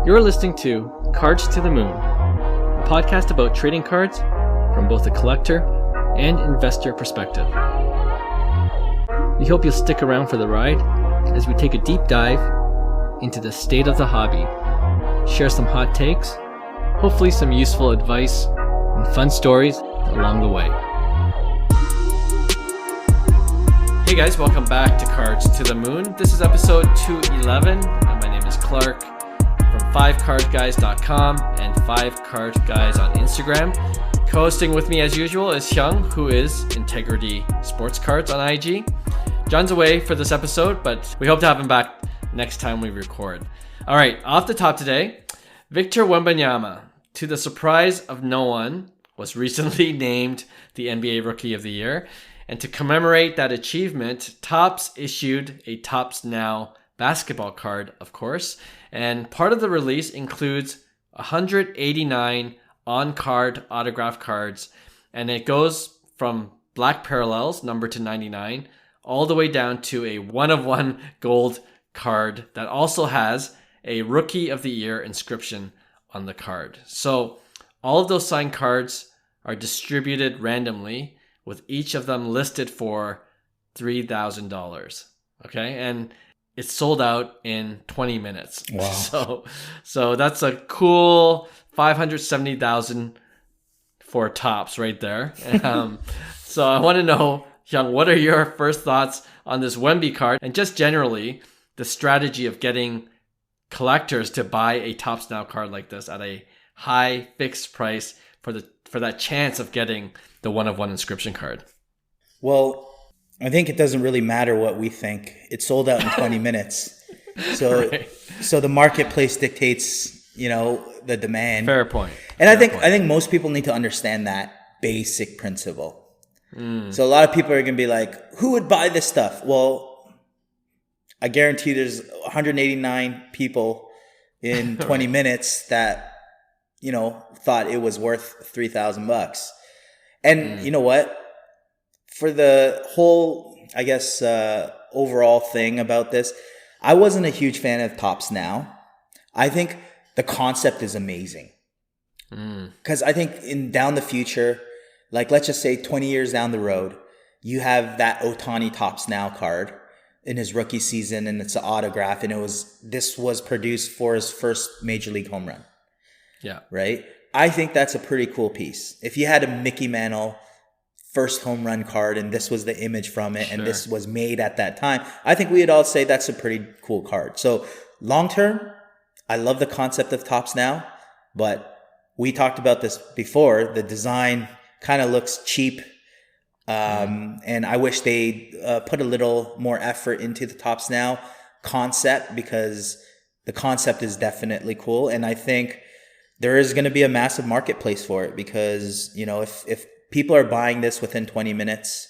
You're listening to Cards to the Moon, a podcast about trading cards from both a collector and investor perspective. We hope you'll stick around for the ride as we take a deep dive into the state of the hobby, share some hot takes, hopefully some useful advice, and fun stories along the way. Hey guys, welcome back to Cards to the Moon. This is episode 211, and my name is Clark from 5cardguys.com and 5cardguys on Instagram. Co-hosting with me as usual is Hyung, who is Integrity Sports Cards on IG. John's away for this episode, but we hope to have him back next time we record. All right, off the top today, Victor Wembanyama, to the surprise of no one, was recently named the NBA Rookie of the Year. And to commemorate that achievement, Topps issued a Topps Now basketball card, of course. And part of the release includes 189 on-card autograph cards. And it goes from black parallels, number to 99, all the way down to a one-of-one gold card that also has a Rookie of the Year inscription on the card. So all of those signed cards are distributed randomly, with each of them listed for $3,000. Okay, and it's sold out in 20 minutes. Wow. So that's a cool $570,000 for Topps right there. So I want to know, Hyung, what are your first thoughts on this Wemby card, and just generally the strategy of getting collectors to buy a Topps Now card like this at a high fixed price for that chance of getting the one-of-one inscription card? Well, I think it doesn't really matter what we think. It sold out in 20 minutes. So Right. So the marketplace dictates, the demand. Fair point. And I think most people need to understand that basic principle. So a lot of people are going to be like, who would buy this stuff? Well, I guarantee there's 189 people in 20 minutes that, thought it was worth $3,000. And you know what? For the whole, overall thing about this, I wasn't a huge fan of Topps Now. I think the concept is amazing. Because I think down the future, like let's just say 20 years down the road, you have that Ohtani Topps Now card in his rookie season, and it's an autograph, and this was produced for his first major league home run. Yeah. Right? I think that's a pretty cool piece. If you had a Mickey Mantle first home run card and this was the image from it, and this was made at that time, I think we'd all say that's a pretty cool card. So long term, I love the concept of Topps Now, but we talked about this before. The design kind of looks cheap. And I wish they put a little more effort into the Topps Now concept, because the concept is definitely cool. And I think there is going to be a massive marketplace for it, because, if people are buying this within 20 minutes,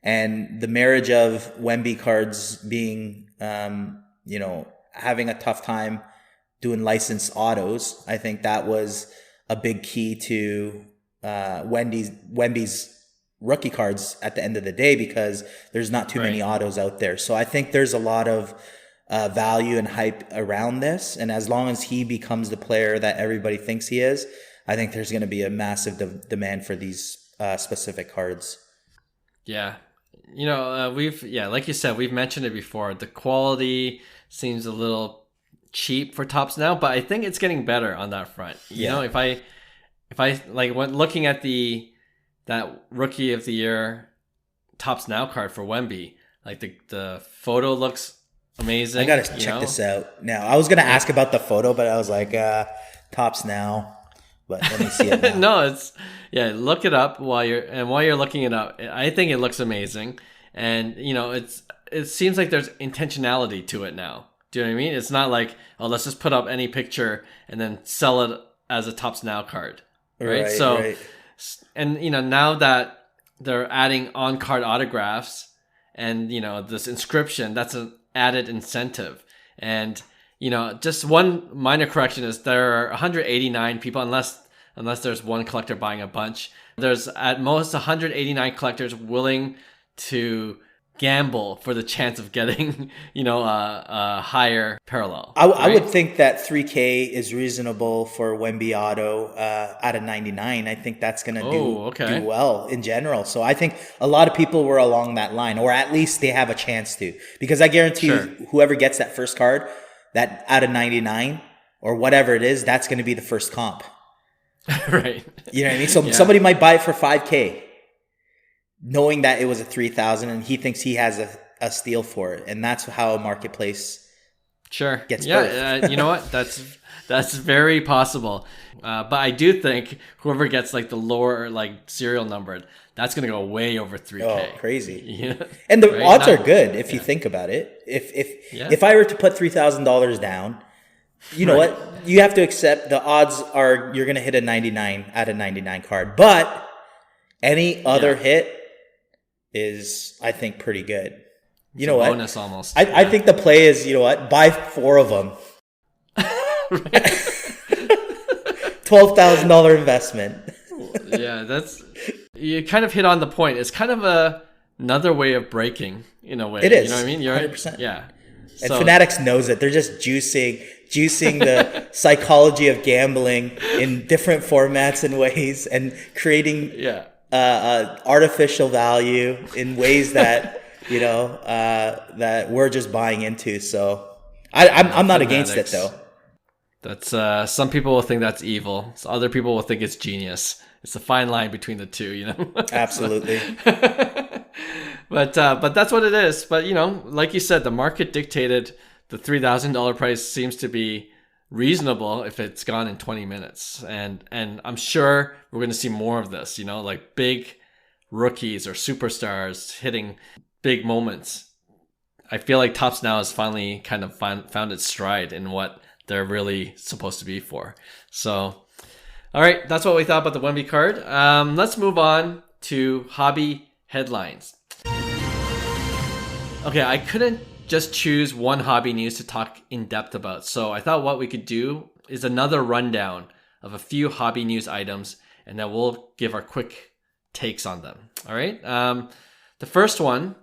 and the marriage of Wemby cards being, having a tough time doing licensed autos, I think that was a big key to Wemby's rookie cards at the end of the day, because there's not too many autos out there. So I think there's a lot of value and hype around this, and as long as he becomes the player that everybody thinks he is, I think there's going to be a massive demand for these specific cards. Yeah. Like you said, we've mentioned it before. The quality seems a little cheap for Topps Now, but I think it's getting better on that front. You know, if I like when looking at that Rookie of the Year Topps Now card for Wemby, like the photo looks amazing. I gotta check this out now. I was gonna ask about the photo, but I was like, Topps Now. But let me see it now. No, look it up while you're looking it up. I think it looks amazing, and it seems like there's intentionality to it now. Do you know what I mean? It's not like, oh, let's just put up any picture and then sell it as a Topps Now card, right? And now that they're adding on-card autographs and this inscription, that's an added incentive. And just one minor correction is there are 189 people, unless there's one collector buying a bunch. There's at most 189 collectors willing to gamble for the chance of getting, a higher parallel. I would think that 3K is reasonable for Wemby Auto out of 99. I think that's going to do well in general. So I think a lot of people were along that line, or at least they have a chance to. Because I guarantee you, whoever gets that first card, that out of 99 or whatever it is, that's going to be the first comp. Right. You know what I mean? So somebody might buy it for 5K. Knowing that it was a 3,000 and he thinks he has a steal for it. And that's how a marketplace gets birthed. You know what? That's very possible. But I do think whoever gets like the lower like serial numbered, that's going to go way over 3K. Oh, crazy. Yeah. And the odds are good if you think about it. If I were to put $3,000 down, you know what? You have to accept the odds are you're going to hit a 99 out of 99 card. But any other hit is, I think, pretty good. You know what? Bonus almost. I think the play is, you know what? Buy 4 of them. $12,000 investment. Yeah, you kind of hit on the point. It's kind of another way of breaking in a way. It is. You know what I mean? 100%. Yeah. And Fanatics knows it. They're just juicing the psychology of gambling in different formats and ways and creating artificial value in ways that that we're just buying into. So I'm not against it though. That's some people will think that's evil. So other people will think it's genius. It's a fine line between the two, Absolutely. But that's what it is. But like you said, the market dictated the $3,000 price seems to be reasonable if it's gone in 20 minutes. And I'm sure we're going to see more of this, like big rookies or superstars hitting big moments. I feel like Topps Now has finally kind of found its stride in what they're really supposed to be for. So, all right, that's what we thought about the Wemby card. Let's move on to hobby headlines. Okay, I couldn't just choose one hobby news to talk in depth about. So I thought what we could do is another rundown of a few hobby news items, and then we'll give our quick takes on them. All right. The first one,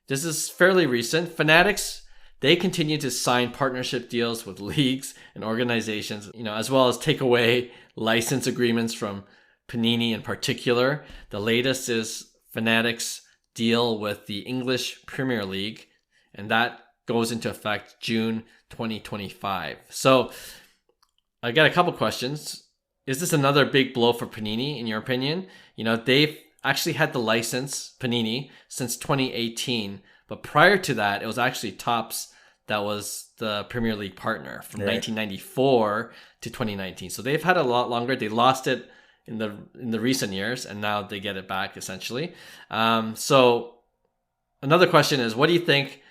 this is fairly recent. Fanatics, they continue to sign partnership deals with leagues and organizations, as well as take away license agreements from Panini in particular. The latest is Fanatics' deal with the English Premier League, and that goes into effect June 2025. So I got a couple questions. Is this another big blow for Panini, in your opinion? They've actually had the license, Panini, since 2018. But prior to that, it was actually Topps that was the Premier League partner from 1994 to 2019. So they've had a lot longer. They lost it in the recent years, and now they get it back, essentially. So another question is, what do you think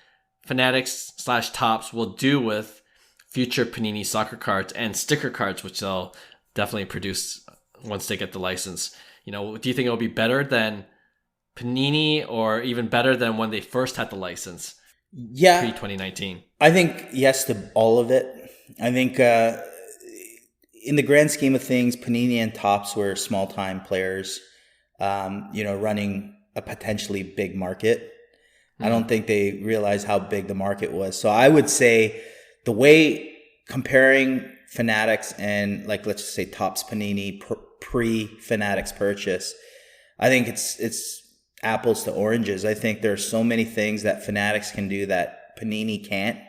Fanatics/Topps will do with future Panini soccer cards and sticker cards, which they'll definitely produce once they get the license? Do you think it'll be better than Panini or even better than when they first had the license? Yeah. Pre-2019. I think yes to all of it. I think in the grand scheme of things, Panini and Topps were small-time players, running a potentially big market. I don't think they realized how big the market was. So I would say the way comparing Fanatics and let's just say Topps Panini pre-Fanatics purchase, I think it's apples to oranges. I think there are so many things that Fanatics can do that Panini can't.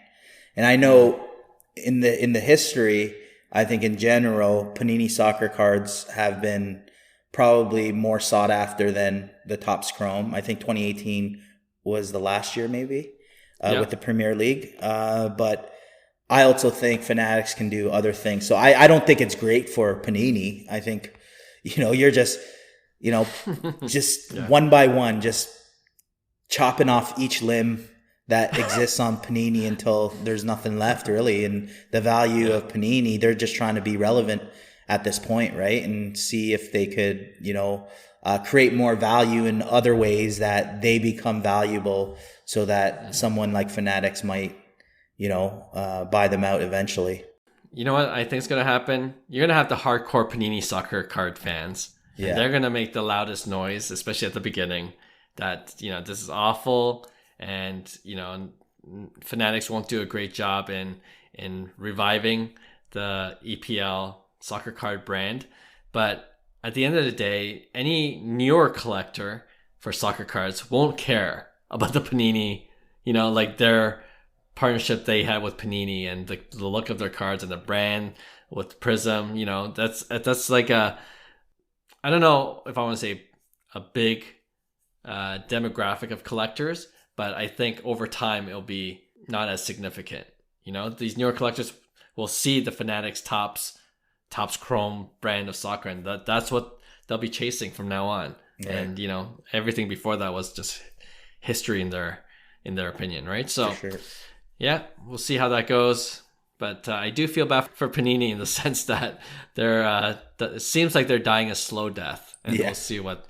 And I know in the history, I think in general, Panini soccer cards have been probably more sought after than the Topps Chrome. I think 2018 was the last year maybe with the Premier League. But I also think Fanatics can do other things. So I don't think it's great for Panini. I think, you're just, just one by one, just chopping off each limb that exists on Panini until there's nothing left really. And the value of Panini, they're just trying to be relevant at this point, right? And see if they could, create more value in other ways that they become valuable so that someone like Fanatics might, buy them out eventually. You know what I think is going to happen? You're going to have the hardcore Panini soccer card fans. Yeah. And they're going to make the loudest noise, especially at the beginning. that, this is awful, and, Fanatics won't do a great job in reviving the EPL soccer card brand. But at the end of the day, any newer collector for soccer cards won't care about the Panini, like their partnership they had with Panini and the look of their cards and the brand with Prism. That's like I don't know if I want to say a big demographic of collectors, but I think over time it'll be not as significant. These newer collectors will see the Fanatics Topps Chrome brand of soccer, and that's what they'll be chasing from now on. Right. And everything before that was just history in their opinion, right? So for sure. Yeah, we'll see how that goes. But I do feel bad for Panini in the sense that it seems like they're dying a slow death, and we'll see what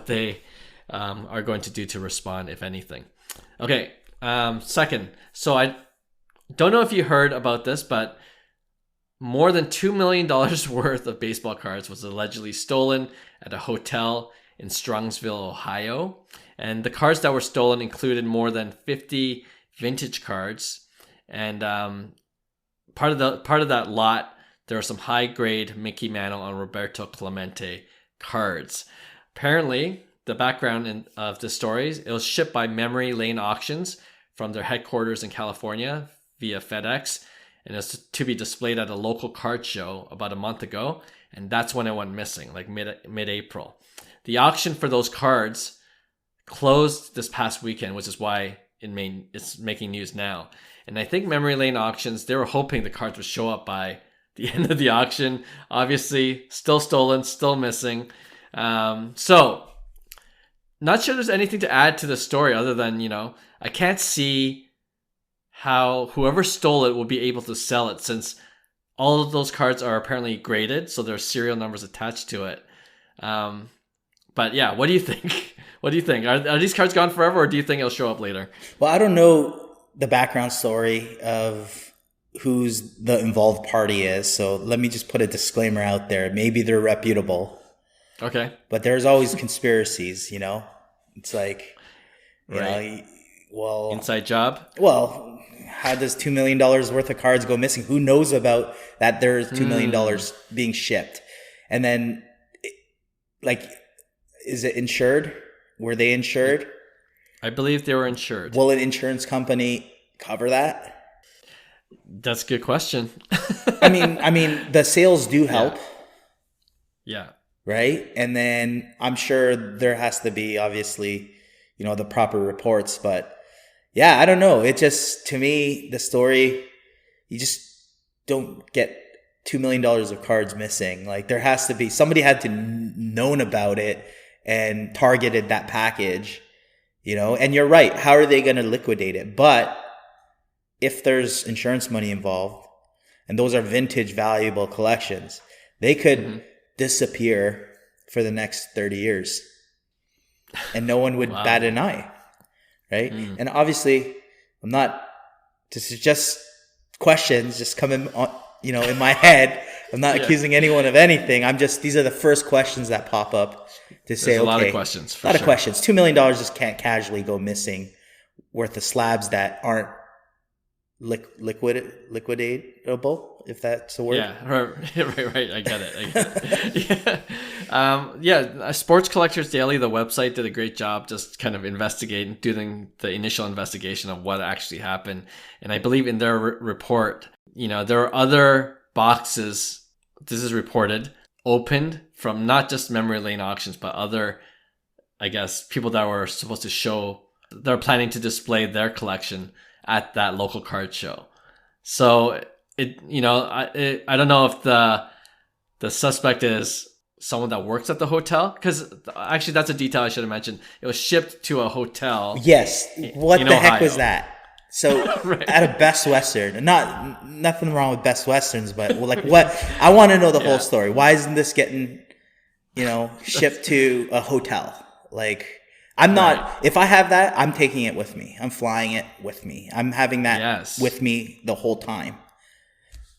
they are going to do to respond, if anything. Okay, second. So I don't know if you heard about this, but more than $2 million worth of baseball cards was allegedly stolen at a hotel in Strongsville, Ohio. And the cards that were stolen included more than 50 vintage cards. And part of that lot, there are some high-grade Mickey Mantle and Roberto Clemente cards. Apparently, the background of the stories, it was shipped by Memory Lane Auctions from their headquarters in California via FedEx, and it was to be displayed at a local card show about a month ago, and that's when it went missing, like mid-April. The auction for those cards closed this past weekend, which is why it's making news now. And I think Memory Lane Auctions, they were hoping the cards would show up by the end of the auction. Obviously, still stolen, still missing. So, not sure there's anything to add to the story other than, I can't see how whoever stole it will be able to sell it, since all of those cards are apparently graded, so there's serial numbers attached to it. But yeah, what do you think? What do you think? Are these cards gone forever, or do you think it'll show up later? Well, I don't know the background story of who's the involved party is, so let me just put a disclaimer out there. Maybe they're reputable. Okay. But there's always conspiracies, It's like, right. Well, inside job? Well, how does $2 million worth of cards go missing? Who knows about that there's $2 million being shipped? And then, is it insured? Were they insured? I believe they were insured. Will an insurance company cover that? That's a good question. I mean, the sales do help. Yeah. Right? And then I'm sure there has to be, obviously, the proper reports. But yeah, I don't know. It just, to me, the story, you just don't get $2 million of cards missing. Like, there has to be, somebody had to known about it and targeted that package, and you're right. How are they going to liquidate it? But if there's insurance money involved, and those are vintage valuable collections, they could disappear for the next 30 years and no one would bat an eye, right? And obviously, this is just questions just coming on, in my head. I'm not accusing anyone of anything. These are the first questions that pop up to say, a lot of questions. A lot of questions. $2 million just can't casually go missing worth of slabs that aren't liquidatable, if that's a word. Yeah, right. I get it. Yeah. Sports Collectors Daily, the website, did a great job just kind of doing the initial investigation of what actually happened. And I believe in their report, there are other boxes, this is reported, opened from not just Memory Lane Auctions, but other, I guess, people that were supposed to show, they're planning to display their collection at that local card show. So I don't know if the suspect is someone that works at the hotel, because actually that's a detail I should have mentioned. It was shipped to a hotel. Yes. What the heck Ohio. was that? So right. At a Best Western, nothing wrong with Best Westerns, but what? I want to know the whole story. Why isn't this getting, shipped to a hotel? I'm not, if I have that, I'm taking it with me. I'm flying it with me. I'm having that with me the whole time.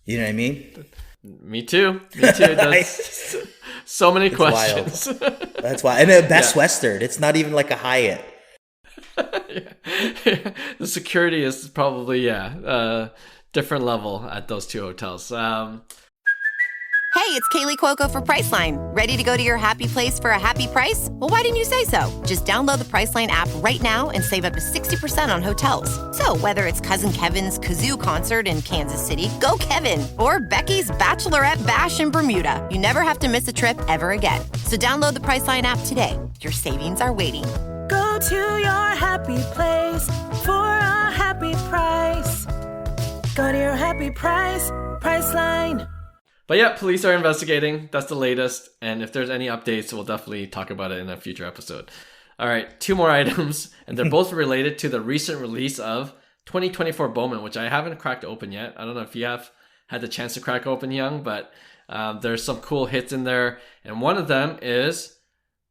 You know what I mean? Me too. That's so many questions. Wild. That's why. And a Best Western, it's not even like a Hyatt. Yeah. The security is probably different level at those two hotels. Hey, it's Kaylee Cuoco for Priceline. Ready to go to your happy place for a happy price? Well, why didn't you say so? Just download the Priceline app right now and save up to 60% on hotels. So whether it's Cousin Kevin's Kazoo Concert in Kansas City, go Kevin, or Becky's Bachelorette Bash in Bermuda, you never have to miss a trip ever again. So download the Priceline app today. Your savings are waiting. Go to your happy place for a happy price. Go to your happy price, Priceline. But yeah, police are investigating. That's the latest. And if there's any updates, we'll definitely talk about it in a future episode. All right, two more items. And they're both related to the recent release of 2024 Bowman, which I haven't cracked open yet. I don't know if you have had the chance to crack open, Hyung, but there's some cool hits in there. And one of them is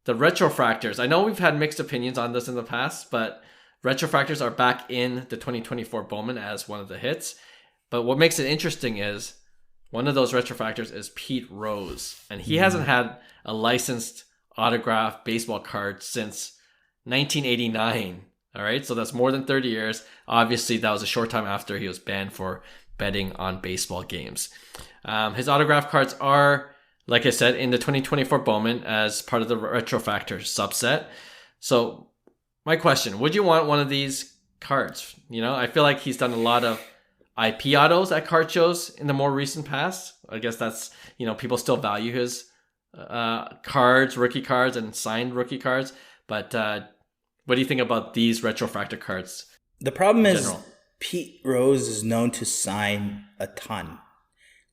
the retrofractors. I know we've had mixed opinions on this in the past, but retrofractors are back in the 2024 Bowman as one of the hits. But what makes it interesting is one of those retrofractors is Pete Rose, and he hasn't had a licensed autographed baseball card since 1989. All right, so that's more than 30 years. Obviously, that was a short time after he was banned for betting on baseball games. His autograph cards are, like I said, in the 2024 Bowman as part of the retrofractor subset. So my question, would you want one of these cards? You know, I feel like he's done a lot of IP autos at card shows in the more recent past. I guess that's, you know, people still value his cards, rookie cards, and signed rookie cards. But what do you think about these retrofractor cards? The problem is Pete Rose is known to sign a ton.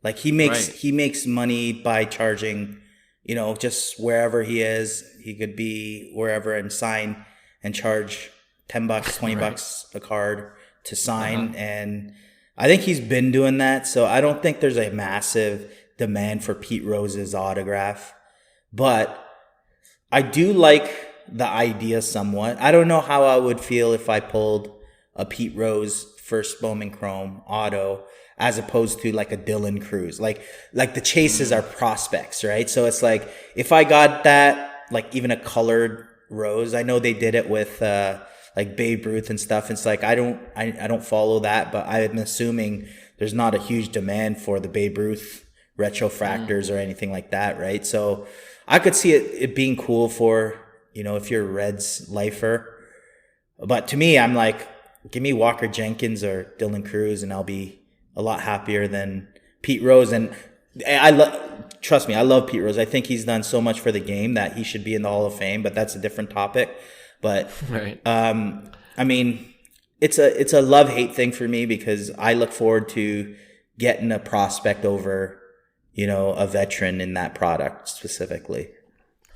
Like he makes money by charging, you know, just wherever he is. He could be wherever and sign and charge $10, $20 a card to sign. And I think he's been doing that, so I don't think there's a massive demand for Pete Rose's autograph. But I do like the idea somewhat. I don't know how I would feel if I pulled a Pete Rose first Bowman Chrome auto as opposed to like a Dylan Cruz. Like the chases are prospects, right? So it's like if I got that, like even a colored Rose, I know they did it with like Babe Ruth and stuff. It's like I don't follow that, but I'm assuming there's not a huge demand for the Babe Ruth retrofractors or anything like that, right? So I could see it being cool for, you know, if you're a Reds lifer. But to me, I'm like, give me Walker Jenkins or Dylan Cruz and I'll be a lot happier than Pete Rose. And trust me, I love Pete Rose. I think he's done so much for the game that he should be in the Hall of Fame, but that's a different topic. But right. I mean, it's a love-hate thing for me because I look forward to getting a prospect over, you know, a veteran in that product specifically.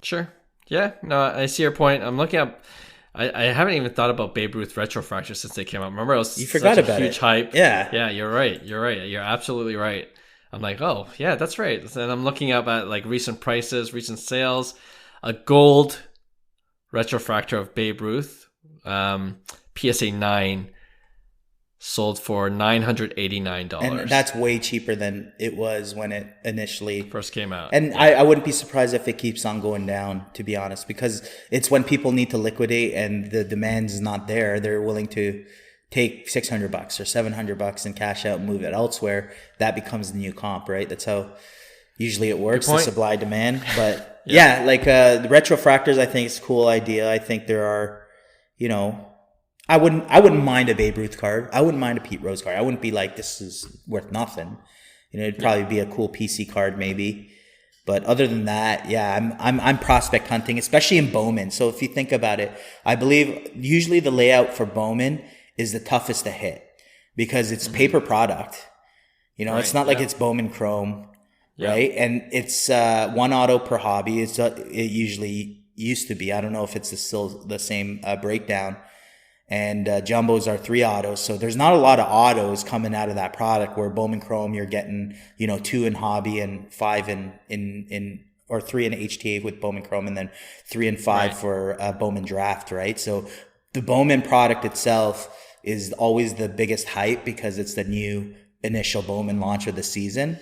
Sure. Yeah. No, I see your point. I'm looking up. I haven't even thought about Babe Ruth retrofractors since they came out. Remember, it was you forgot such about a huge it. hype. Yeah. Yeah, you're right. You're absolutely right. I'm like, oh, yeah, that's right. And I'm looking up at like recent prices, recent sales. A gold retrofractor of Babe Ruth, PSA 9, sold for $989. And that's way cheaper than it was when it initially first came out. And yeah. I wouldn't be surprised if it keeps on going down, to be honest, because it's when people need to liquidate and the demand is not there. They're willing to take $600 or $700 and cash out and move it elsewhere. That becomes the new comp, right? That's how usually it works, the supply demand. But yeah, like the retrofractors, I think it's a cool idea. I think there are, you know, I wouldn't mind a Babe Ruth card. I wouldn't mind a Pete Rose card. I wouldn't be like, this is worth nothing. You know, it'd probably be a cool PC card maybe. But other than that, yeah, I'm prospect hunting, especially in Bowman. So if you think about it, I believe usually the layout for Bowman is the toughest to hit because it's paper product. You know, it's not like it's Bowman Chrome, right? And it's one auto per hobby. It usually used to be. I don't know if it's still the same breakdown. And jumbos are 3 autos. So there's not a lot of autos coming out of that product where Bowman Chrome, you're getting, you know, 2 in hobby and 5 in or 3 in HTA with Bowman Chrome and then 3 and 5 for Bowman Draft, right? So the Bowman product itself is always the biggest hype because it's the new initial Bowman launch of the season.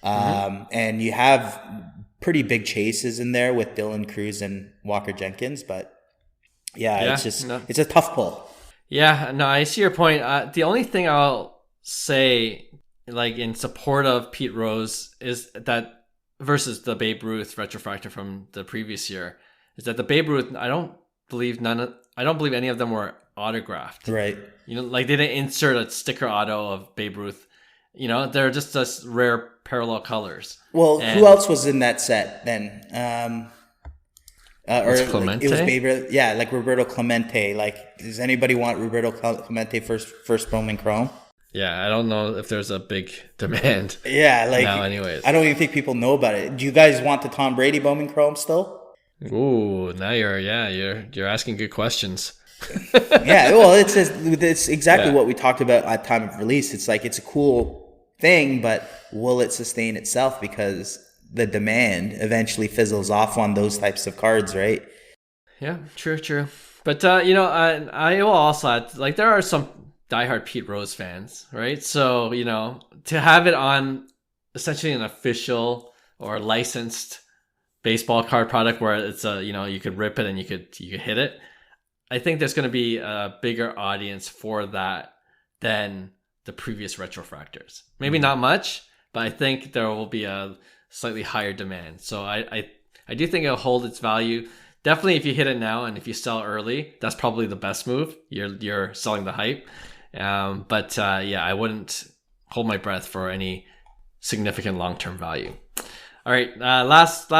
And you have pretty big chases in there with Dylan Cruz and Walker Jenkins, but Yeah, it's a tough pull. Yeah, no, I see your point. The only thing I'll say, like in support of Pete Rose, is that versus the Babe Ruth retrofractor from the previous year, is that the Babe Ruth, I don't believe any of them were autographed. Right. You know, like they didn't insert a sticker auto of Babe Ruth. You know, they're just rare parallel colors. Well, who else was in that set then? Or Clemente? It was Babe Ruth. Yeah, like Roberto Clemente. Like, does anybody want Roberto Clemente first Bowman Chrome? Yeah, I don't know if there's a big demand. Yeah, like now, anyways, I don't even think people know about it. Do you guys want the Tom Brady Bowman Chrome still? Ooh, now you're asking good questions. Yeah, well, it's exactly what we talked about at time of release. It's like it's a cool thing, but will it sustain itself? Because the demand eventually fizzles off on those types of cards, right? Yeah, true. But I will also add, like, there are some diehard Pete Rose fans, right? So, you know, to have it on essentially an official or licensed baseball card product where it's you could rip it and you could hit it, I think there's going to be a bigger audience for that than the previous retrofractors. Maybe not much, but I think there will be a slightly higher demand. So I do think it'll hold its value. Definitely if you hit it now and if you sell early, that's probably the best move. You're selling the hype. But I wouldn't hold my breath for any significant long-term value. All right, last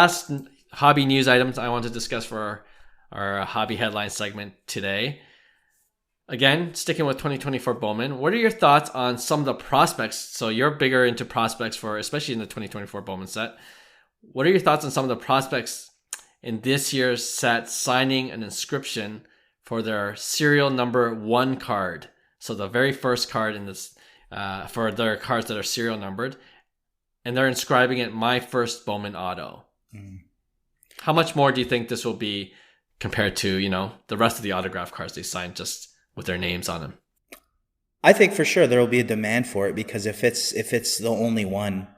hobby news items I want to discuss for our hobby headline segment today. Again, sticking with 2024 Bowman, what are your thoughts on some of the prospects? So you're bigger into prospects especially in the 2024 Bowman set. What are your thoughts on some of the prospects in this year's set signing an inscription for their serial number 1 card? So the very first card in this, for their cards that are serial numbered, and they're inscribing it, "My first Bowman auto." How much more do you think this will be compared to, the rest of the autograph cards they signed just with their names on them? I think for sure there will be a demand for it, because if it's the only one,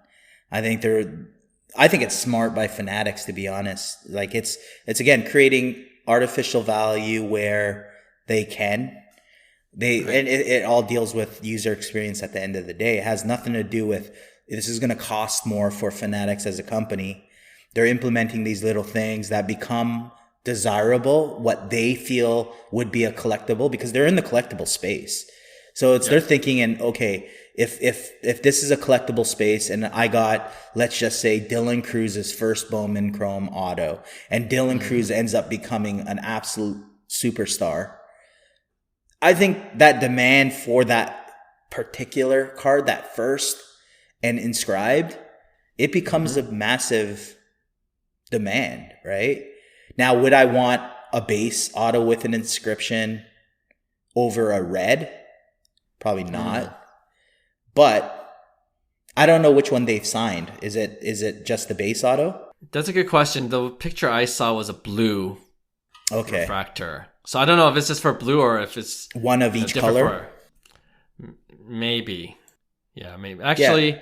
I think it's smart by Fanatics, to be honest. Like it's again creating artificial value where they can. And it all deals with user experience at the end of the day. It has nothing to do with this is going to cost more for Fanatics as a company. They're implementing these little things that become desirable, what they feel would be a collectible, because they're in the collectible space. So they're thinking, and okay, if this is a collectible space and I got, let's just say, Dylan Cruz's first Bowman Chrome auto, and Dylan Cruz ends up becoming an absolute superstar, I think that demand for that particular card, that first and inscribed, it becomes a massive demand, right? Now, would I want a base auto with an inscription over a red? Probably not. But I don't know which one they've signed. Is it just the base auto? That's a good question. The picture I saw was a blue refractor. So I don't know if it's just for blue or if it's one of each color. Maybe. Yeah, maybe. Actually,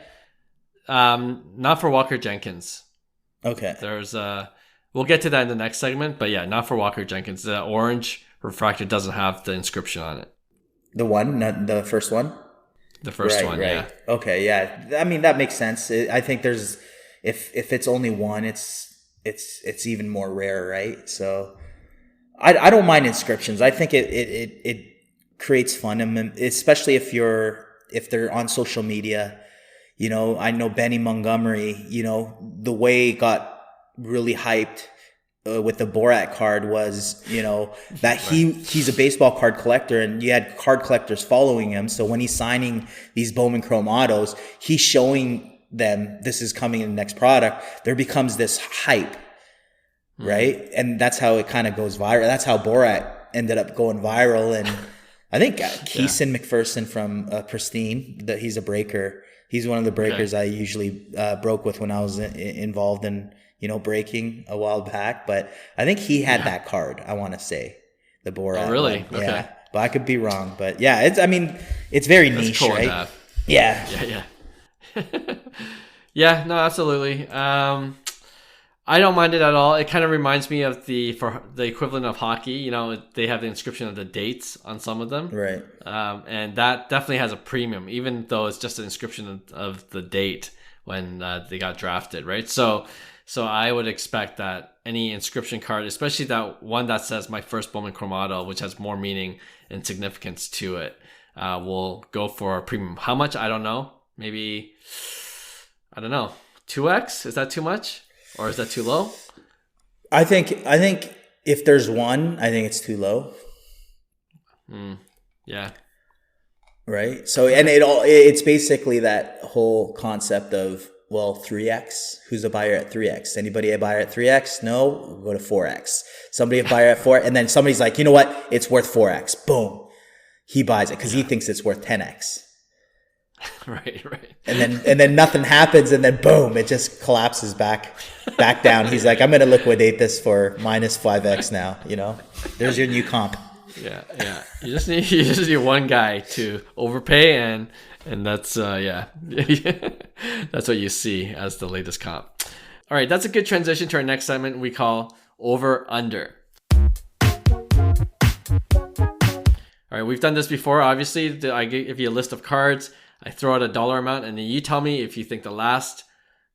not for Walker Jenkins. Okay. There's we'll get to that in the next segment, but yeah, not for Walker Jenkins. The orange refractor doesn't have the inscription on it. The one, not the first one? The first one, right. Yeah. Okay, yeah. I mean, that makes sense. I think there's if it's only one, it's even more rare, right? So I don't mind inscriptions. I think it creates fun, especially if they're on social media. You know, I know Benny Montgomery, the way it got really hyped with the Borat card was, that he's a baseball card collector, and you had card collectors following him. So when he's signing these Bowman Chrome autos, he's showing them this is coming in the next product. There becomes this hype, right? And that's how it kind of goes viral. That's how Borat ended up going viral. And I think Keeson McPherson from Pristine, that he's a breaker. He's one of the breakers I usually broke with when I was involved in, breaking a while back. But I think he had that card, I want to say. The Borat. Oh, really? One. Okay. Yeah. But I could be wrong. But yeah, it's very niche, cool, right? Yeah. Yeah. Yeah, no, absolutely. I don't mind it at all. It kind of reminds me of the equivalent of hockey. You know, they have the inscription of the dates on some of them. Right. And that definitely has a premium, even though it's just an inscription of the date when they got drafted, right? So I would expect that any inscription card, especially that one that says my first Bowman Chrome Auto, which has more meaning and significance to it, will go for a premium. How much? I don't know. Maybe, I don't know. 2x? Is that too much? Or is that too low? I think if there's one, I think it's too low. Yeah. Right. So, and it's basically that whole concept of, well, 3x. Who's a buyer at 3x? Anybody a buyer at 3x? No, we'll go to 4x. Somebody a buyer at 4, and then somebody's like, you know what? It's worth 4x. Boom. He buys it because he thinks it's worth 10x. Right. And then nothing happens, and then boom, it just collapses back down. He's like, I'm going to liquidate this for minus 5x now. You know, there's your new comp. Yeah. You just need one guy to overpay, and that's that's what you see as the latest comp. All right, that's a good transition to our next segment we call over under. All right, we've done this before. Obviously, I give you a list of cards. I throw out a dollar amount, and then you tell me if you think the last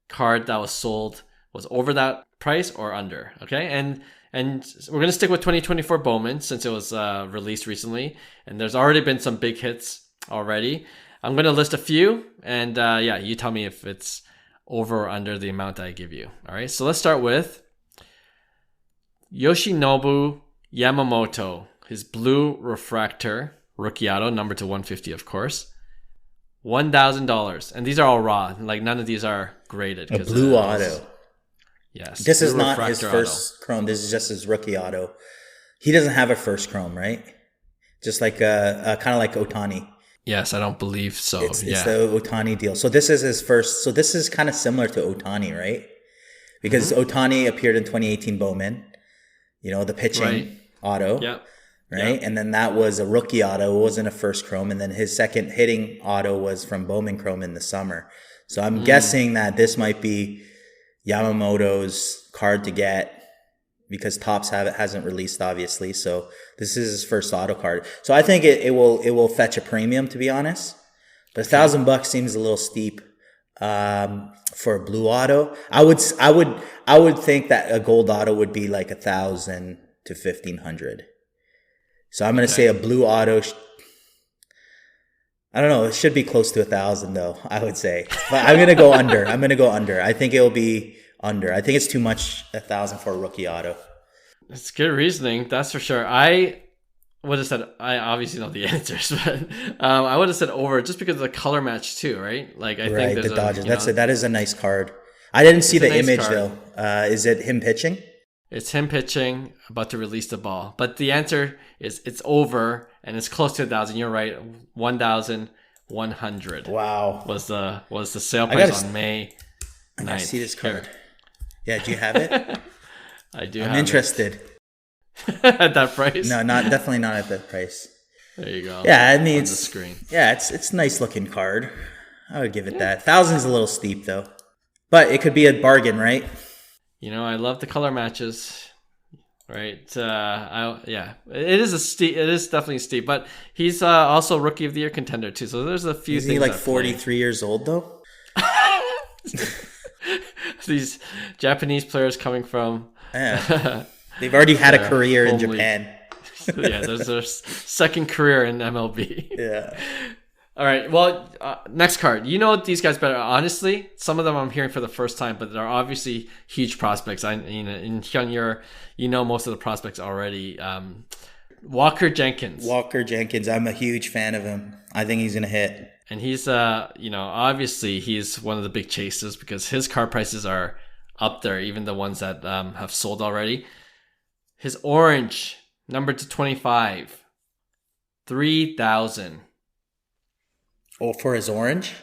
card that was sold was over that price or under. Okay, and we're gonna stick with 2024 Bowman since it was released recently, and there's already been some big hits already. I'm gonna list a few, and you tell me if it's over or under the amount that I give you. All right, so let's start with Yoshinobu Yamamoto, his blue refractor rookie auto, number to 150, of course. $1,000, and these are all raw. Like none of these are graded. A blue auto. Yes. This is not his first chrome. This is just his rookie auto. He doesn't have a first chrome, right? Just like kind of like Ohtani. Yes, I don't believe so. It's the Ohtani deal. So this is his first. So this is kind of similar to Ohtani, right? Because Ohtani appeared in 2018 Bowman. You know, the pitching auto. Yeah. Right. Yeah. And then that was a rookie auto. It wasn't a first chrome. And then his second hitting auto was from Bowman Chrome in the summer. So I'm guessing that this might be Yamamoto's card to get because Topps hasn't released, obviously. So this is his first auto card. So I think it will fetch a premium, to be honest. But $1,000 seems a little steep for a blue auto. I would think that a gold auto would be like $1,000 to $1,500. So I'm going to say a blue auto. I don't know. It should be close to 1,000 though, I would say. But I'm going to go under. I think it will be under. I think it's too much, 1,000 for a rookie auto. It's good reasoning. That's for sure. I would have said, I obviously know the answers, but I would have said over just because of the color match too, right? Like I think the Dodgers. That is a nice card. I didn't see the image though. Is it him pitching? It's him pitching, about to release the ball. But the answer is it's over, and it's close to 1,000. You're right, 1,100. Wow, was the sale price on May 9th. I see this card. Yeah, do you have it? I do. I'm interested. At that price? No, definitely not at that price. There you go. Yeah, I mean on the screen. Yeah, it's a nice looking card. I would give it that. 1,000's a little steep though, but it could be a bargain, right? You know, I love the color matches, right? It is steep. It is definitely steep, but he's also Rookie of the Year contender too. So there's a few things. Is he like 43 years old though? These Japanese players coming from, they've already had a career in Japan. Yeah, there's their second career in MLB. Yeah. All right. Well, next card. You know these guys better. Honestly, some of them I'm hearing for the first time, but they're obviously huge prospects. In Hyung, you know most of the prospects already. Walker Jenkins. I'm a huge fan of him. I think he's gonna hit. And he's, obviously he's one of the big chasers because his card prices are up there, even the ones that have sold already. His orange, number to 25, 3,000. Oh, for his orange?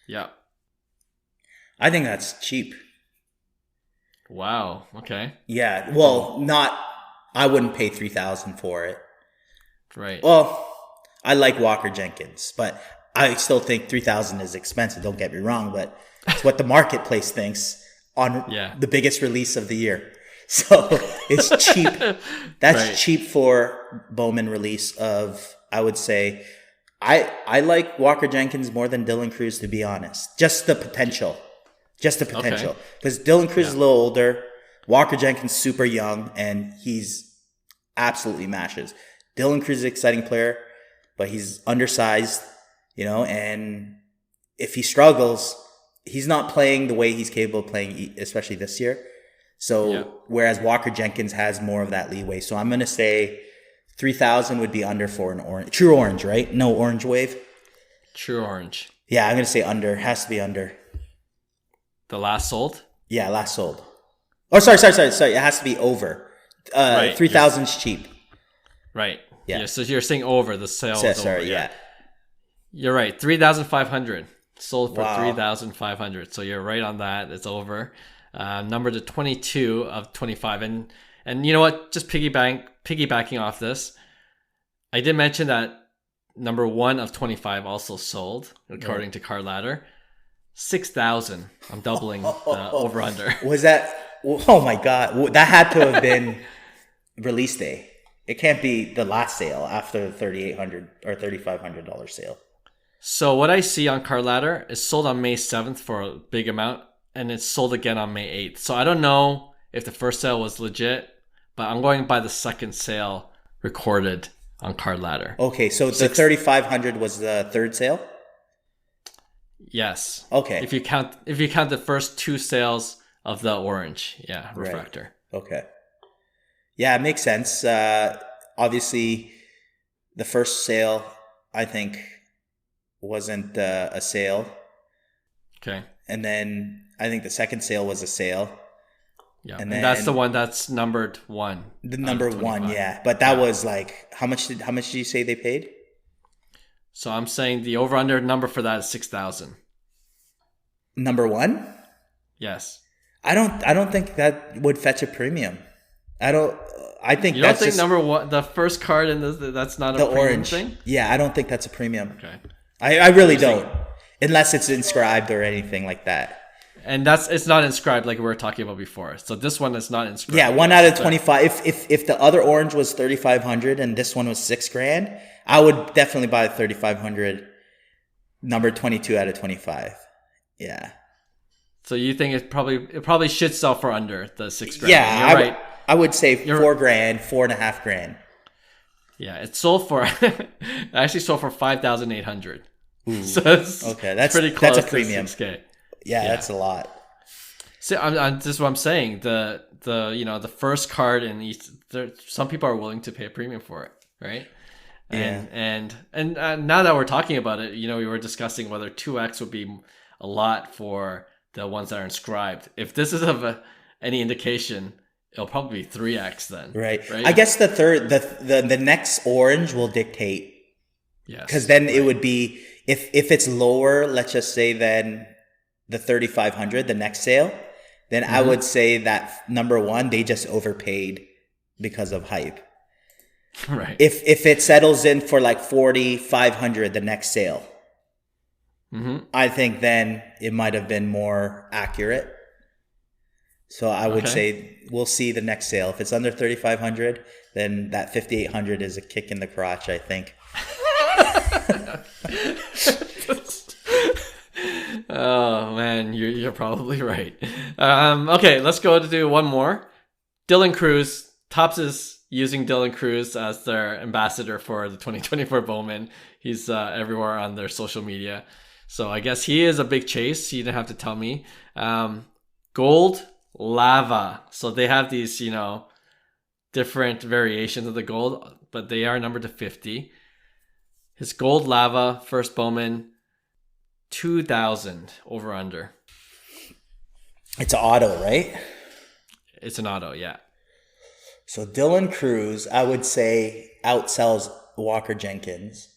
Yeah. I think that's cheap. Wow. Okay. Yeah. Well, I wouldn't pay 3,000 for it. Right. Well, I like Walker Jenkins, but I still think 3,000 is expensive. Don't get me wrong, but it's what the marketplace thinks. on the biggest release of the year. So it's cheap. That's cheap for Bowman release of, I would say, I like Walker Jenkins more than Dylan Cruz, to be honest. Just the potential. Because Dylan Cruz is a little older. Walker Jenkins super young, and he's absolutely mashes. Dylan Cruz is an exciting player, but he's undersized, and if he struggles, he's not playing the way he's capable of playing, especially this year. So whereas Walker Jenkins has more of that leeway. So I'm going to say 3,000 would be under for an orange. True orange, right? No orange wave? True orange. Yeah, I'm going to say under. Has to be under. The last sold? Yeah, last sold. Oh, sorry. It has to be over. 3,000 is cheap. Right. Yeah. So you're saying over. The sale is sorry, over. yeah. You're right. 3,500. Sold for 3,500. So you're right on that. It's over. Number to 22 of 25. And you know what? Just piggybacking off this, I did mention that number 1 of 25 also sold, according to Card Ladder. 6,000. I'm doubling the over-under. Was that... Oh my God. That had to have been release day. It can't be the last sale after the $3,800 or $3,500 sale. So what I see on Card Ladder is sold on May 7th for a big amount, and it's sold again on May 8th. So I don't know if the first sale was legit, but I'm going by the second sale recorded on Card Ladder. Okay, so the 3,500 was the third sale? Yes. Okay. If you count the first 2 sales of the orange, refractor. Right. Okay. Yeah, it makes sense. Obviously, the first sale, I think, wasn't a sale. Okay. And then I think the second sale was a sale. Yeah, and that's the one that's numbered 1. The number 1, yeah. But that was like, how much did you say they paid? So I'm saying the over-under number for that is 6,000. Number 1? Yes. I don't think that would fetch a premium. I think you that's don't think just number 1, the first card in that's not a premium orange thing? Yeah, I don't think that's a premium. Okay. I really don't. Unless it's inscribed or anything like that. And it's not inscribed like we were talking about before. So this one is not inscribed. Yeah, 1 out of 25. If the other orange was 3,500 and this one was $6,000, I would definitely buy the 3,500 number 22 out of 25. Yeah. So you think it probably should sell for under the $6,000? Yeah, you're right. I would say $4,000, $4,500. Yeah, it sold for it actually sold for 5,800. So that's pretty close. That's a premium. To 6K. Yeah, that's a lot. So this is what I'm saying. The first card in each, some people are willing to pay a premium for it, right? Yeah. And now that we're talking about it, we were discussing whether 2x would be a lot for the ones that are inscribed. If this is of any indication, it'll probably be 3x then. Right. I guess the next orange will dictate. Yes. Because then it would be, if it's lower, let's just say, than the 3,500, the next sale, then I would say that number 1, they just overpaid because of hype. Right. If it settles in for like 4,500 the next sale, I think then it might have been more accurate. So I would say we'll see the next sale. If it's under 3,500, then that 5,800 is a kick in the crotch, I think. Oh man, you're probably right. Okay, let's go to do one more. Dylan Cruz. Topps is using Dylan Cruz as their ambassador for the 2024 Bowman. He's everywhere on their social media. So I guess he is a big chase. You didn't have to tell me. Gold lava. So they have these, different variations of the gold, but they are numbered to 50. His gold lava, first Bowman, 2,000 over under. It's an auto, right? It's an auto, yeah. So Dylan Cruz, I would say, outsells Walker Jenkins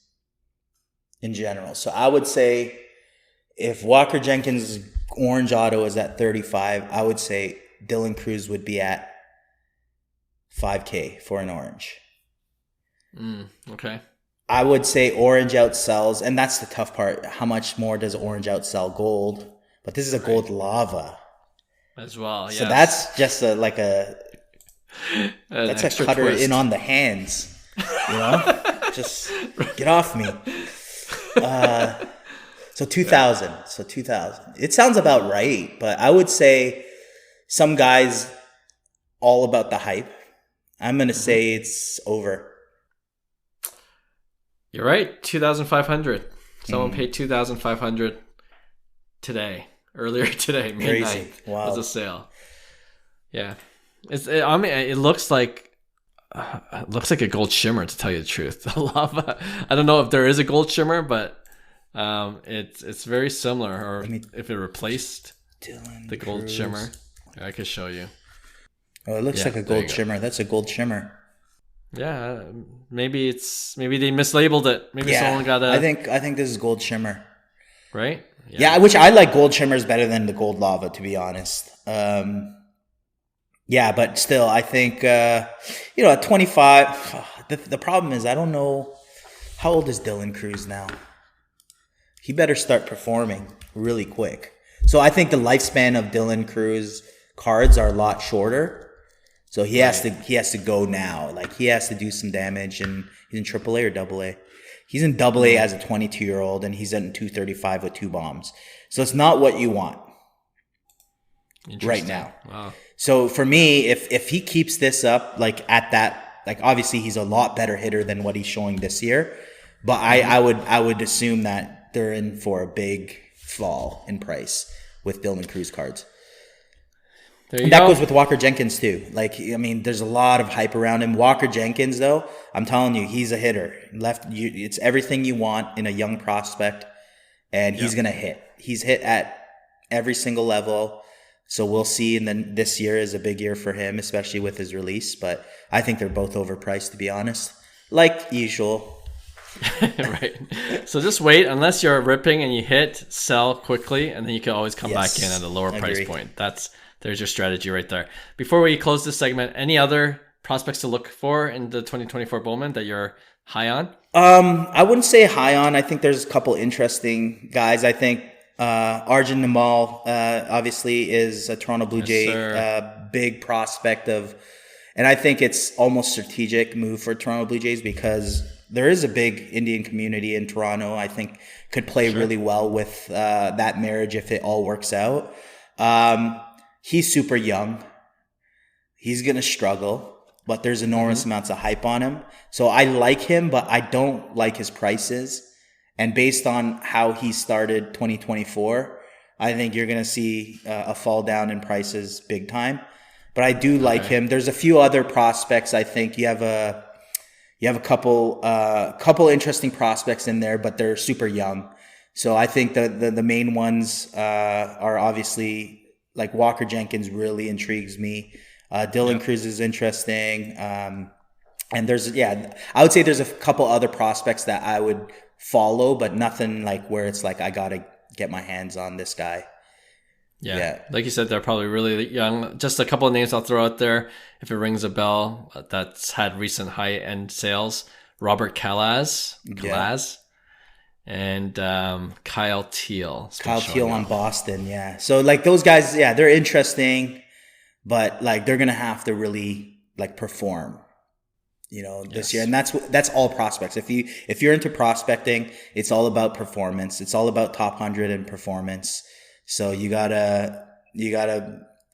in general. So I would say if Walker Jenkins' orange auto is at 35, I would say Dylan Cruz would be at $5,000 for an orange. Okay. I would say orange outsells, and that's the tough part. How much more does orange outsell gold? But this is a gold lava. as well. So that's just that's a cutter twist in on the hands. Just get off me. So 2000. It sounds about right, but I would say some guys all about the hype. I'm going to say it's over. You're right. 2,500. Someone paid 2,500 earlier today, May 9th. Wow. Was a sale. Yeah. It looks like a gold shimmer, to tell you the truth. The lava. I don't know if there is a gold shimmer, but it's very similar, or if it replaced the gold shimmer. I could show you. Oh, it looks like a gold shimmer. That's a gold shimmer. Yeah, maybe they mislabeled it. Maybe someone got a. I think this is gold shimmer. Right? Yeah, which I like gold shimmers better than the gold lava, to be honest. Yeah, but still, I think at 25. The problem is I don't know how old is Dylan Cruz now. He better start performing really quick. So I think the lifespan of Dylan Cruz cards are a lot shorter. So he has to go now. Like, he has to do some damage, and he's in AAA or AA. He's in AA as a 22-year-old, and he's in 235 with 2 bombs. So it's not what you want right now. Wow. So for me, if he keeps this up, like at that, like obviously he's a lot better hitter than what he's showing this year. But I would assume that they're in for a big fall in price with Dylan Cruz cards. And that goes with Walker Jenkins too. Like, I mean, there's a lot of hype around him. Walker Jenkins, though, I'm telling you, he's a hitter. It's everything you want in a young prospect, and he's gonna hit. He's hit at every single level. So we'll see. And then this year is a big year for him, especially with his release. But I think they're both overpriced, to be honest, like usual. Right. So just wait, unless you're ripping and you hit, sell quickly, and then you can always come back in at a lower price point. There's your strategy right there. Before we close this segment, any other prospects to look for in the 2024 Bowman that you're high on? I wouldn't say high on. I think there's a couple interesting guys. I think Arjun Namal obviously is a Toronto Blue Jay big prospect and I think it's almost strategic move for Toronto Blue Jays because there is a big Indian community in Toronto. I think could play really well with that marriage if it all works out. He's super young. He's going to struggle, but there's enormous amounts of hype on him. So I like him, but I don't like his prices. And based on how he started 2024, I think you're going to see a fall down in prices big time. But I do like him. There's a few other prospects. I think you have a couple interesting prospects in there, but they're super young. So I think the main ones are obviously like Walker Jenkins really intrigues me. Dylan Cruz is interesting. And I would say there's a couple other prospects that I would follow, but nothing like where it's like I got to get my hands on this guy. Yeah. Like you said, they're probably really young. Just a couple of names I'll throw out there. If it rings a bell, that's had recent high-end sales. Robert Kalaz. And Kyle Teal. Kyle Teal on Boston, yeah. So like those guys, yeah, they're interesting, but like they're gonna have to really like perform, this year. And that's all prospects. If you're into prospecting, it's all about performance. It's all about top 100 and performance. So you gotta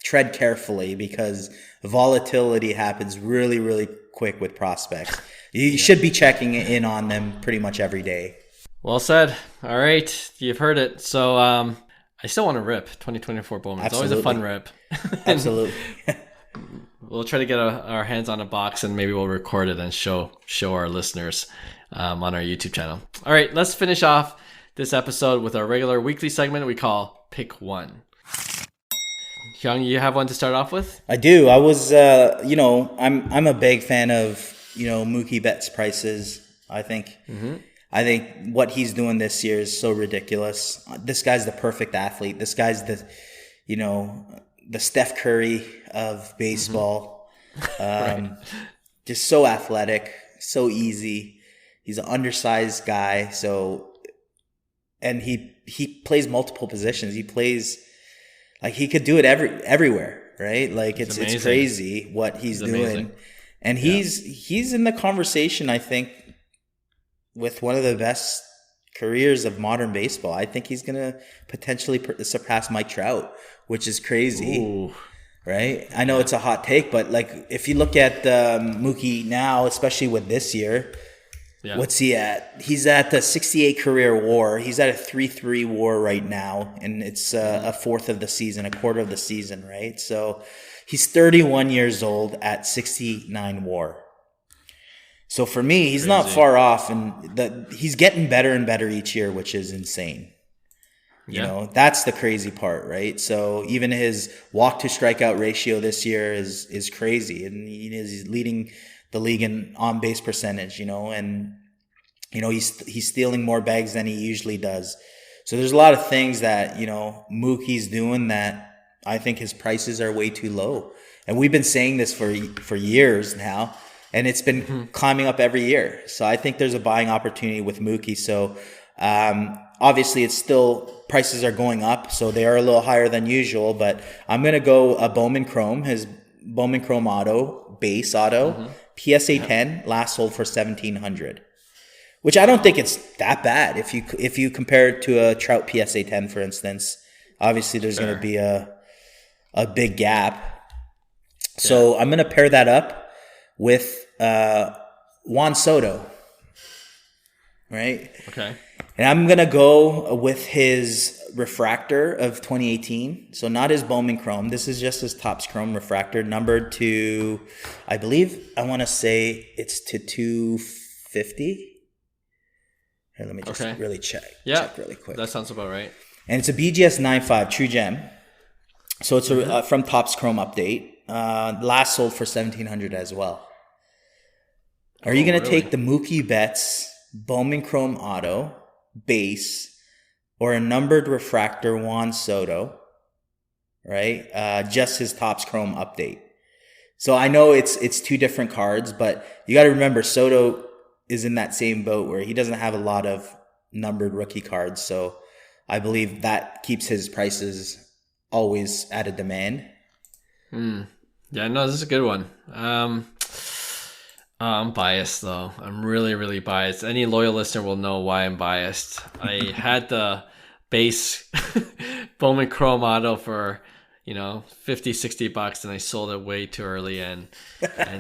tread carefully because volatility happens really, really quick with prospects. You should be checking in on them pretty much every day. Well said. All right. You've heard it. So I still want to rip 2024 Bowman. It's always a fun rip. Absolutely. We'll try to get our hands on a box and maybe we'll record it and show our listeners on our YouTube channel. All right. Let's finish off this episode with our regular weekly segment we call Pick One. Hyung, you have one to start off with? I do. I was, I'm a big fan of, Mookie Betts' prices. I think what he's doing this year is so ridiculous. This guy's the perfect athlete. This guy's the Steph Curry of baseball. Just so athletic, so easy. He's an undersized guy. And he plays multiple positions. He plays Like he could do it everywhere, right? Like it's crazy what he's doing. Amazing. And he's in the conversation, I think, with one of the best careers of modern baseball. I think he's going to potentially surpass Mike Trout, which is crazy. Ooh. Right? I know it's a hot take, but like if you look at Mookie now, especially with this year, what's he at? He's at the 68 career WAR. He's at a 3.3 WAR right now, and it's a quarter of the season, right? So he's 31 years old at 69 WAR. So for me, he's not far off, and he's getting better and better each year, which is insane. You know, that's the crazy part, right? So even his walk to strikeout ratio this year is crazy, and he's leading the league in on base percentage. You know, and you know he's stealing more bags than he usually does. So there's a lot of things that Mookie's doing that I think his prices are way too low, and we've been saying this for years now, and it's been climbing up every year. So I think there's a buying opportunity with Mookie. So. Obviously, it's still prices are going up, so they are a little higher than usual. But I'm gonna go a Bowman Chrome, his Bowman Chrome Auto, base auto, PSA 10, last sold for $1,700, which I don't think it's that bad if you compare it to a Trout PSA 10, for instance. Obviously, there's gonna be a big gap. So I'm gonna pair that up with Juan Soto, right? Okay. And I'm going to go with his refractor of 2018. So not his Bowman Chrome. This is just his Topps Chrome refractor, numbered to, I want to say it's to 250. Here, let me just really check. Yeah, check really quick. That sounds about right. And it's a BGS 9.5 True Gem. So it's from Topps Chrome update. Last sold for $1,700 as well. Are you going to take the Mookie Betts Bowman Chrome Auto base or a numbered refractor Juan Soto, right? Just his Topps Chrome update. So I know it's two different cards, but you got to remember Soto is in that same boat where he doesn't have a lot of numbered rookie cards. So I believe that keeps his prices always at a demand. Yeah, no, this is a good one. I'm biased though. I'm really, really biased. Any loyal listener will know why I'm biased. I had the base Bowman Chrome Auto for, $50-$60 and I sold it way too early and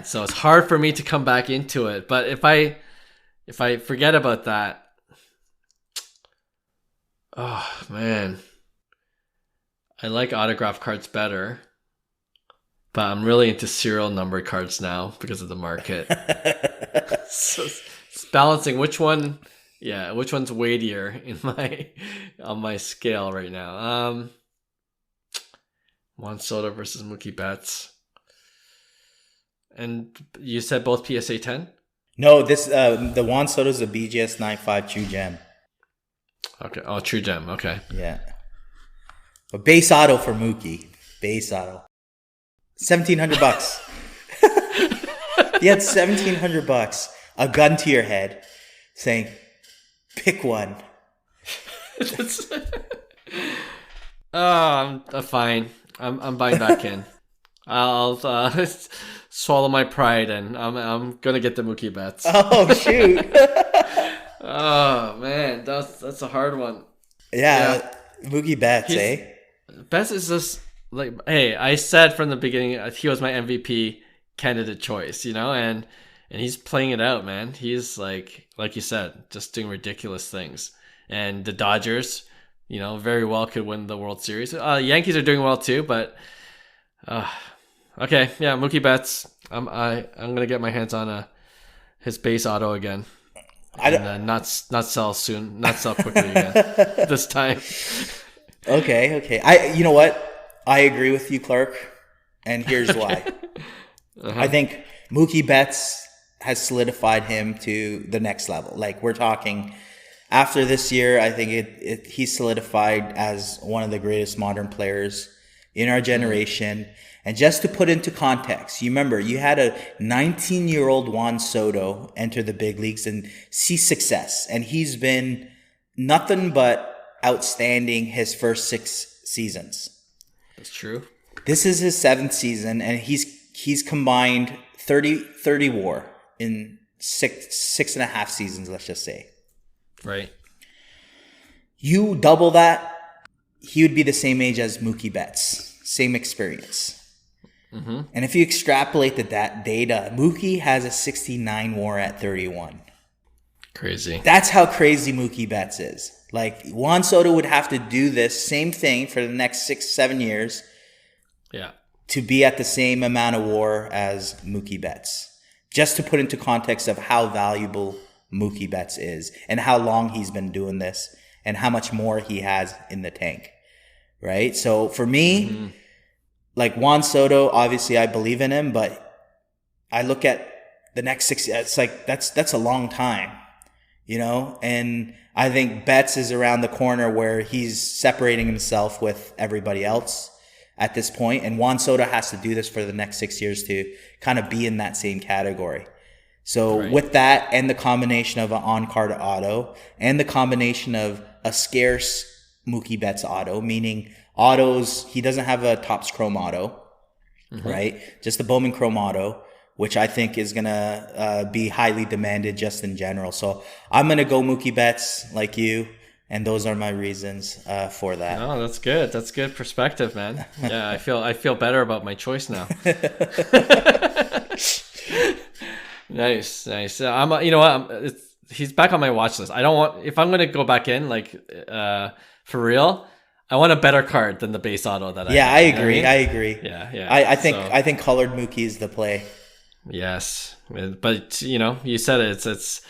so it's hard for me to come back into it. But if I forget about that, oh man. I like autograph cards better. But I'm really into serial number cards now because of the market. So it's balancing which one's weightier on my scale right now. Juan Soto versus Mookie Betts. And you said both PSA 10? No, this the Juan Soto is a BGS 9.5 True Gem. Okay. Oh, True Gem. Okay. Yeah. But base auto for Mookie. Base auto. $1,700. You had $1,700, a gun to your head, saying, "Pick one." I'm fine. I'm buying back in. I'll swallow my pride, and I'm gonna get the Mookie Betts. Oh shoot! Oh man, that's a hard one. Yeah. Mookie Betts, Betts is just. Like, hey, I said from the beginning he was my MVP candidate choice, and he's playing it out, man. He's like you said, just doing ridiculous things. And the Dodgers, very well could win the World Series. Yankees are doing well too, but okay, yeah, Mookie Betts. I'm gonna get my hands on his base auto again, and not sell soon, not sell quickly again this time. Okay. You know what? I agree with you, Clark, and here's why. I think Mookie Betts has solidified him to the next level. Like, we're talking after this year, I think he's solidified as one of the greatest modern players in our generation. And just to put into context, you remember you had a 19-year-old Juan Soto enter the big leagues and see success, and he's been nothing but outstanding his first 6 seasons. That's true. This is his 7th season, and he's combined 30 WAR in six and a half seasons, let's just say. Right. You double that, he would be the same age as Mookie Betts. Same experience. Mm-hmm. And if you extrapolate that data, Mookie has a 69 WAR at 31. Crazy. That's how crazy Mookie Betts is. Like, Juan Soto would have to do this same thing for the next 6-7 years. Yeah. To be at the same amount of WAR as Mookie Betts. Just to put into context of how valuable Mookie Betts is and how long he's been doing this and how much more he has in the tank. Right? So for me, like Juan Soto, obviously I believe in him, but I look at the next 6 years, it's like that's a long time, you know? And I think Betts is around the corner where he's separating himself with everybody else at this point, and Juan Soto has to do this for the next 6 years to kind of be in that same category. So with that and the combination of an on-card auto and the combination of a scarce Mookie Betts auto, meaning autos, he doesn't have a Topps Chrome auto, right? Just the Bowman Chrome auto, which I think is going to be highly demanded just in general. So I'm going to go Mookie Betts like you. And those are my reasons for that. Oh, that's good. That's good perspective, man. Yeah, I feel better about my choice now. Nice. You know what? He's back on my watch list. I don't want, if I'm gonna go back in, like for real, I want a better card than the base auto that I. Yeah, have, I agree. I agree. Yeah. I think colored Mookie is the play. Yes, but you know, you said it. It's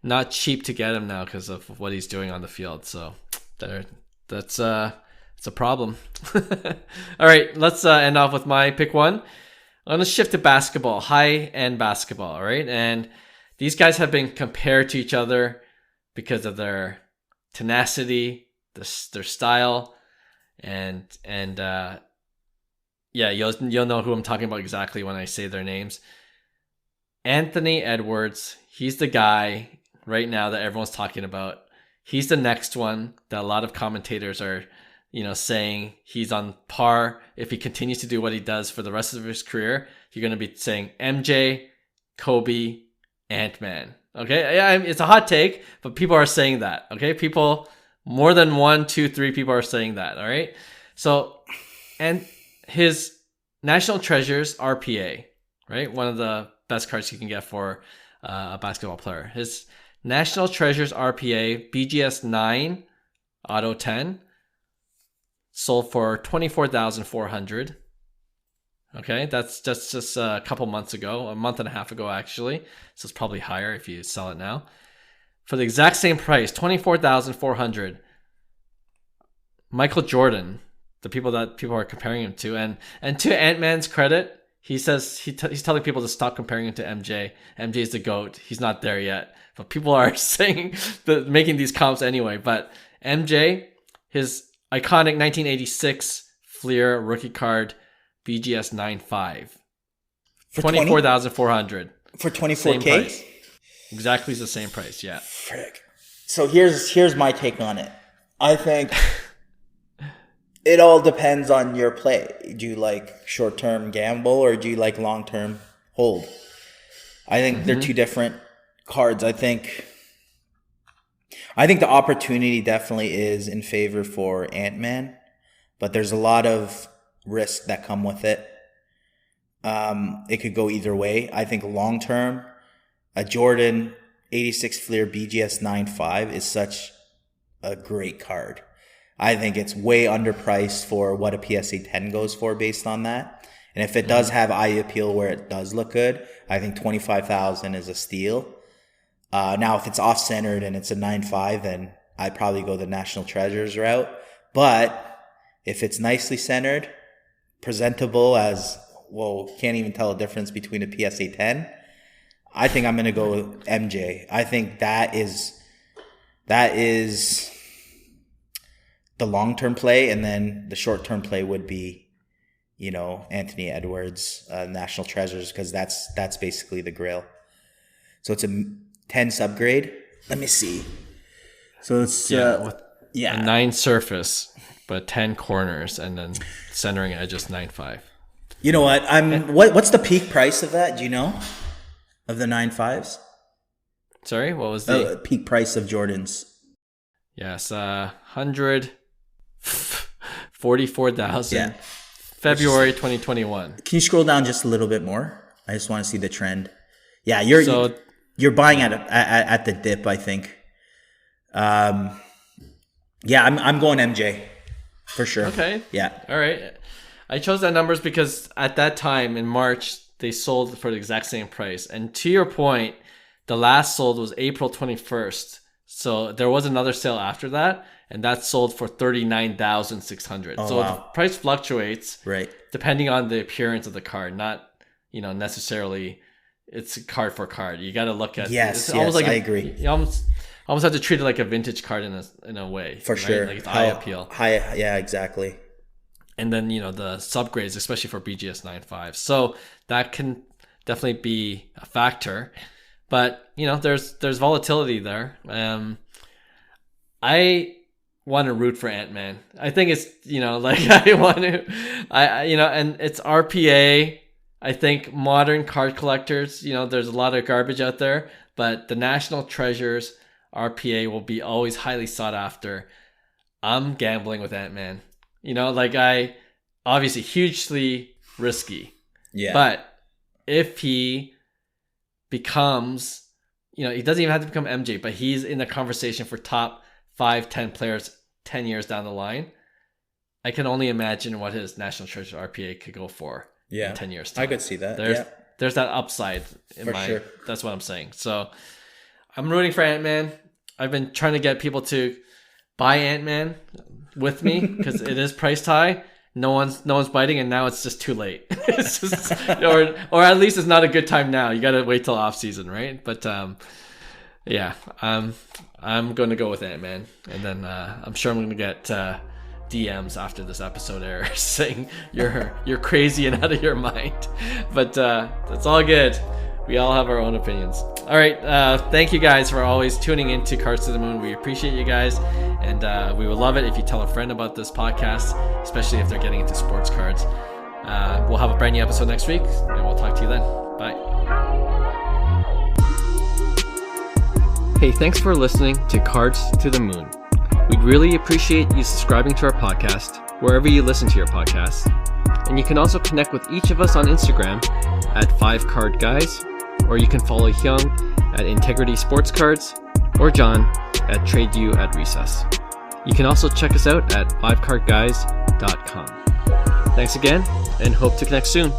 not cheap to get him now because of what he's doing on the field. So it's a problem. All right, let's end off with my pick one. I'm going to shift to basketball, high-end basketball, all right? And these guys have been compared to each other because of their tenacity, their style, and you'll know who I'm talking about exactly when I say their names. Anthony Edwards, he's the guy right now that everyone's talking about. He's the next one that a lot of commentators are, saying he's on par. If he continues to do what he does for the rest of his career, you're going to be saying MJ, Kobe, Ant-Man. Okay, yeah, it's a hot take, but people are saying that. Okay, people, more than 1, 2, 3 people are saying that. All right, so and his National Treasures RPA, right? One of the best cards you can get for a basketball player. His National Treasures RPA BGS 9 Auto 10 sold for $24,400. Okay, that's just a couple months ago, a month and a half ago actually. So it's probably higher if you sell it now. For the exact same price, $24,400. Michael Jordan, the people that people are comparing him to, and to Ant-Man's credit, he says he's telling people to stop comparing him to MJ. MJ is the GOAT. He's not there yet. But people are saying making these comps anyway. But MJ, his iconic 1986 Fleer rookie card, BGS 9.5. For $24,400. For $24K? Exactly the same price, yeah. Frick. So here's my take on it. I think it all depends on your play. Do you like short-term gamble or do you like long-term hold? I think they're two different cards. I think the opportunity definitely is in favor for Ant-Man, but there's a lot of risks that come with it. It could go either way. I think long-term, a Jordan 86 Fleer BGS 9.5 is such a great card. I think it's way underpriced for what a PSA 10 goes for based on that. And if it does have eye appeal where it does look good, I think $25,000 is a steal. Now, if it's off-centered and it's a 9.5, then I'd probably go the National Treasures route. But if it's nicely centered, presentable as, can't even tell a difference between a PSA 10, I think I'm going to go with MJ. I think that is the long-term play, and then the short-term play would be, Anthony Edwards, National Treasures, because that's basically the grail. So it's a 10 subgrade. Let me see. So it's Yeah. a 9 surface, but 10 corners, and then centering at just 9.5. You know what? What's the peak price of that? Do you know? Of the 9.5s? Sorry, what was the peak price of Jordans? Yes, 144,000. Yeah. February 2021. Can you scroll down just a little bit more? I just want to see the trend. Yeah, you're buying at the dip, I think. Yeah, I'm going MJ for sure. Okay. Yeah. All right. I chose that numbers because at that time in March they sold for the exact same price. And to your point, the last sold was April 21st. So there was another sale after that, and that sold for $39,600. Oh, so wow. the price fluctuates, Right? depending on the appearance of the card, not necessarily it's card for card. You got to look at Yes, it's almost like I agree. You almost have to treat it like a vintage card in a way, For right? sure. Like it's eye appeal. Yeah, exactly. And then the subgrades, especially for BGS 9.5. So that can definitely be a factor. But there's volatility there. I want to root for Ant-Man. I think it's I want to, and it's RPA. I think modern card collectors, there's a lot of garbage out there, but the National Treasures RPA will be always highly sought after. I'm gambling with Ant-Man. I obviously hugely risky. Yeah. But if he becomes, he doesn't even have to become MJ, but he's in the conversation for top 5-10 players 10 years down the line, I can only imagine what his National Treasure RPA could go for in 10 years time. I could see that. There's that upside sure. That's what I'm saying. So I'm rooting for Ant-Man. I've been trying to get people to buy Ant-Man with me because it is priced high. No one's biting, and now it's just too late. It's just, or at least it's not a good time now. You got to wait till off season, right? But yeah, I'm going to go with Ant-Man, and then I'm sure I'm going to get DMs after this episode airs saying you're crazy and out of your mind. But that's all good. We all have our own opinions. All right. Thank you guys for always tuning into Cards to the Moon. We appreciate you guys. And we would love it if you tell a friend about this podcast, especially if they're getting into sports cards. We'll have a brand new episode next week, and we'll talk to you then. Bye. Hey, thanks for listening to Cards to the Moon. We'd really appreciate you subscribing to our podcast wherever you listen to your podcasts. And you can also connect with each of us on Instagram at 5cardguys, or you can follow Hyung at Integrity Sports Cards, or John at TradeU at Recess. You can also check us out at 5cardguys.com. Thanks again, and hope to connect soon.